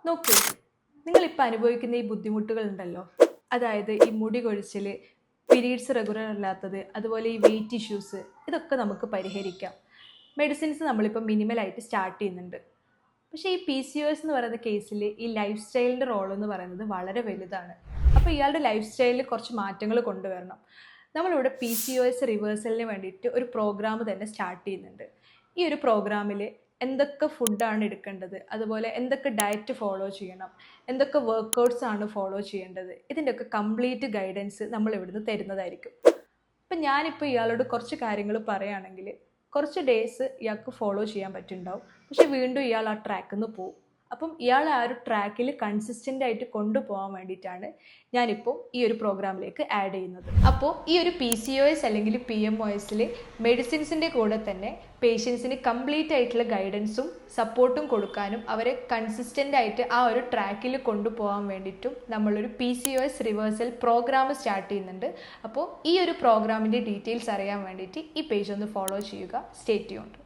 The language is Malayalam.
നോക്കൂ, നിങ്ങളിപ്പോൾ അനുഭവിക്കുന്ന ഈ ബുദ്ധിമുട്ടുകളുണ്ടല്ലോ, അതായത് ഈ മുടി കൊഴിച്ചിൽ, പീരീഡ്സ് റെഗുലർ അല്ലാത്തത്, അതുപോലെ ഈ വെയിറ്റ് ഇഷ്യൂസ്, ഇതൊക്കെ നമുക്ക് പരിഹരിക്കാം. മെഡിസിൻസ് നമ്മളിപ്പോൾ മിനിമലായിട്ട് സ്റ്റാർട്ട് ചെയ്യുന്നുണ്ട്. പക്ഷേ ഈ PCOS എന്ന് പറയുന്ന കേസിൽ ഈ ലൈഫ് സ്റ്റൈലിൻ്റെ റോൾ എന്ന് പറയുന്നത് വളരെ വലുതാണ്. അപ്പോൾ ഇയാളുടെ ലൈഫ് സ്റ്റൈലിൽ കുറച്ച് മാറ്റങ്ങൾ കൊണ്ടുവരണം. നമ്മളിവിടെ PCOS റിവേഴ്സലിന് വേണ്ടിയിട്ട് ഒരു പ്രോഗ്രാം തന്നെ സ്റ്റാർട്ട് ചെയ്യുന്നുണ്ട്. ഈ ഒരു പ്രോഗ്രാമിൽ എന്തൊക്കെ ഫുഡാണ് എടുക്കേണ്ടത്, അതുപോലെ എന്തൊക്കെ ഡയറ്റ് ഫോളോ ചെയ്യണം, എന്തൊക്കെ വർക്കൗട്ട്സ് ആണ് ഫോളോ ചെയ്യേണ്ടത്, ഇതിൻ്റെയൊക്കെ കംപ്ലീറ്റ് ഗൈഡൻസ് നമ്മൾ ഇവിടുന്ന് തരുന്നതായിരിക്കും. അപ്പം ഞാനിപ്പോൾ ഇയാളോട് കുറച്ച് കാര്യങ്ങൾ പറയുകയാണെങ്കിൽ കുറച്ച് ഡേയ്സ് ഇയാൾക്ക് ഫോളോ ചെയ്യാൻ പറ്റുന്നുണ്ടാവും, പക്ഷെ വീണ്ടും ഇയാൾ ആ ട്രാക്കിൽ നിന്ന് പോവും. അപ്പം ഇയാൾ ആ ഒരു ട്രാക്കിൽ കൺസിസ്റ്റൻ്റ് ആയിട്ട് കൊണ്ടുപോകാൻ വേണ്ടിയിട്ടാണ് ഞാനിപ്പോൾ ഈ ഒരു പ്രോഗ്രാമിലേക്ക് ആഡ് ചെയ്യുന്നത്. അപ്പോൾ ഈ ഒരു PCOS അല്ലെങ്കിൽ PMOSൽ മെഡിസിൻസിൻ്റെ കൂടെ തന്നെ പേഷ്യൻസിന് കംപ്ലീറ്റ് ആയിട്ടുള്ള ഗൈഡൻസും സപ്പോർട്ടും കൊടുക്കാനും അവരെ കൺസിസ്റ്റൻ്റ് ആയിട്ട് ആ ഒരു ട്രാക്കിൽ കൊണ്ടുപോകാൻ വേണ്ടിയിട്ടും നമ്മളൊരു PCOS റിവേഴ്സൽ പ്രോഗ്രാം സ്റ്റാർട്ട് ചെയ്യുന്നുണ്ട്. അപ്പോൾ ഈ ഒരു പ്രോഗ്രാമിൻ്റെ ഡീറ്റെയിൽസ് അറിയാൻ വേണ്ടിയിട്ട് ഈ പേജ് ഒന്ന് ഫോളോ ചെയ്യുക. Stay tuned.